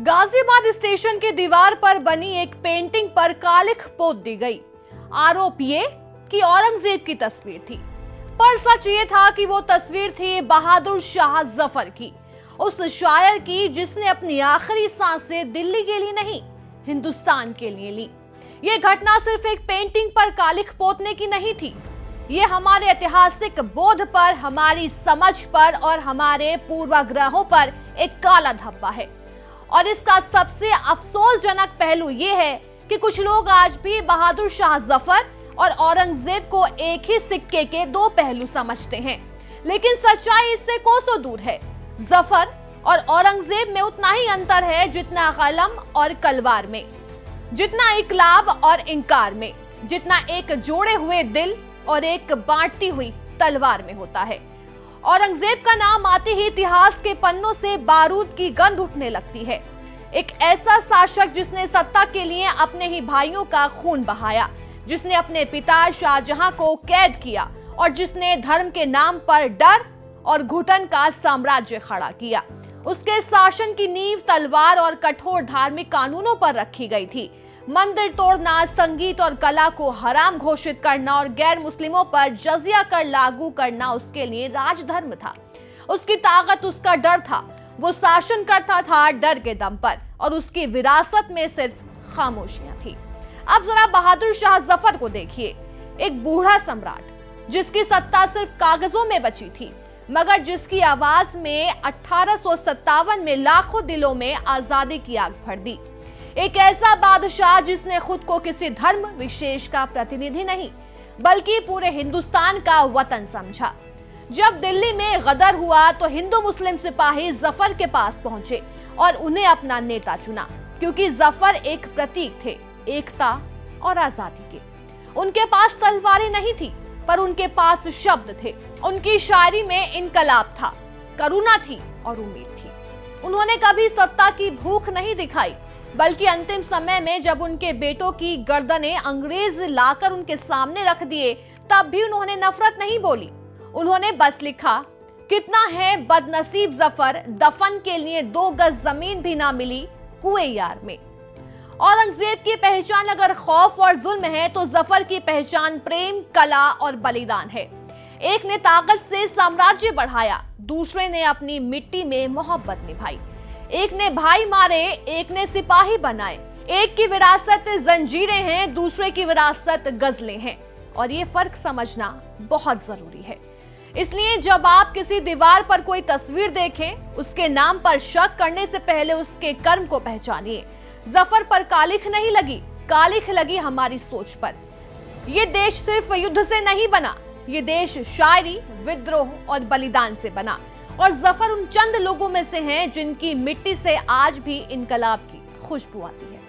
Ghaziabad station के दीवार पर बनी एक पेंटिंग पर कालिख पोत दी गई। आरोप ये कि औरंगजेब की तस्वीर थी, पर सच ये था कि वो तस्वीर थी बहादुर शाह जफर की, उस शायर की जिसने अपनी आखिरी सांसें दिल्ली के लिए नहीं, हिंदुस्तान के लिए ली। ये घटना सिर्फ एक पेंटिंग पर कालिख पोतने की नहीं थी, ये हमारे ऐतिहासिक बोध पर, हमारी समझ पर और हमारे पूर्वाग्रहों पर एक काला धब्बा है। और इसका सबसे अफसोसजनक पहलू ये है कि कुछ लोग आज भी बहादुर शाह जफर और औरंगजेब को एक ही सिक्के के दो पहलू समझते हैं, लेकिन सच्चाई इससे कोसों दूर है। जफर और औरंगजेब में उतना ही अंतर है जितना कलम और कलवार में, जितना इकलाब और इंकार में, जितना एक जोड़े हुए दिल और एक बांटती हुई तलवार में होता है। औरंगजेब का नाम आते ही इतिहास के पन्नों से बारूद की गंध उठने लगती है। एक ऐसा शासक जिसने सत्ता के लिए अपने ही भाइयों का खून बहाया, जिसने अपने पिता शाहजहां को कैद किया और जिसने धर्म के नाम पर डर और घुटन का साम्राज्य खड़ा किया। उसके शासन की नींव तलवार और कठोर धार्मिक कानूनों पर रखी गई थी। मंदिर तोड़ना, संगीत और कला को हराम घोषित करना और गैर मुस्लिमों पर जजिया कर लागू करना उसके लिए राजधर्म था। उसकी ताकत उसका डर था। वो शासन करता था डर के दम पर और उसकी विरासत में सिर्फ खामोशियां थी। अब जरा बहादुर शाह जफर को देखिए, एक बूढ़ा सम्राट जिसकी सत्ता सिर्फ कागजों में बची थी, मगर जिसकी आवाज में 1857 में लाखों दिलों में आजादी की आग भर दी। एक ऐसा बादशाह जिसने खुद को किसी धर्म विशेष का प्रतिनिधि नहीं, बल्कि पूरे हिंदुस्तान का वतन समझा। जब दिल्ली में गदर हुआ तो हिंदू मुस्लिम सिपाही जफर के पास पहुंचे और उन्हें अपना नेता चुना, क्योंकि जफर एक प्रतीक थे एकता और आजादी के। उनके पास तलवारें नहीं थी, पर उनके पास शब्द थे। उनकी शायरी में इनकलाब था, करुणा थी और उम्मीद थी। उन्होंने कभी सत्ता की भूख नहीं दिखाई, बल्कि अंतिम समय में जब उनके बेटों की गर्दनें अंग्रेज लाकर उनके सामने रख दिए, तब भी उन्होंने नफरत नहीं बोली। उन्होंने बस लिखा, कितना है बदनसीब जफर, दफन के लिए 2 गज जमीन भी ना मिली कुएं यार में। औरंगजेब की पहचान अगर खौफ और जुल्म है, तो जफर की पहचान प्रेम, कला और बलिदान है। एक ने ताकत से साम्राज्य बढ़ाया, दूसरे ने अपनी मिट्टी में मोहब्बत निभाई। एक ने भाई मारे, एक ने सिपाही बनाए। एक की विरासत जंजीरें हैं, दूसरे की विरासत गजलें हैं, और ये फर्क समझना बहुत जरूरी है। इसलिए जब आप किसी दीवार पर कोई तस्वीर देखें, उसके नाम पर शक करने से पहले उसके कर्म को पहचानिए। जफर पर कालिख नहीं लगी, कालिख लगी हमारी सोच पर। ये देश सिर्फ युद्ध से नहीं बना, ये देश शायरी, विद्रोह और बलिदान से बना। और जफर उन चंद लोगों में से हैं जिनकी मिट्टी से आज भी इनकलाब की खुशबू आती है।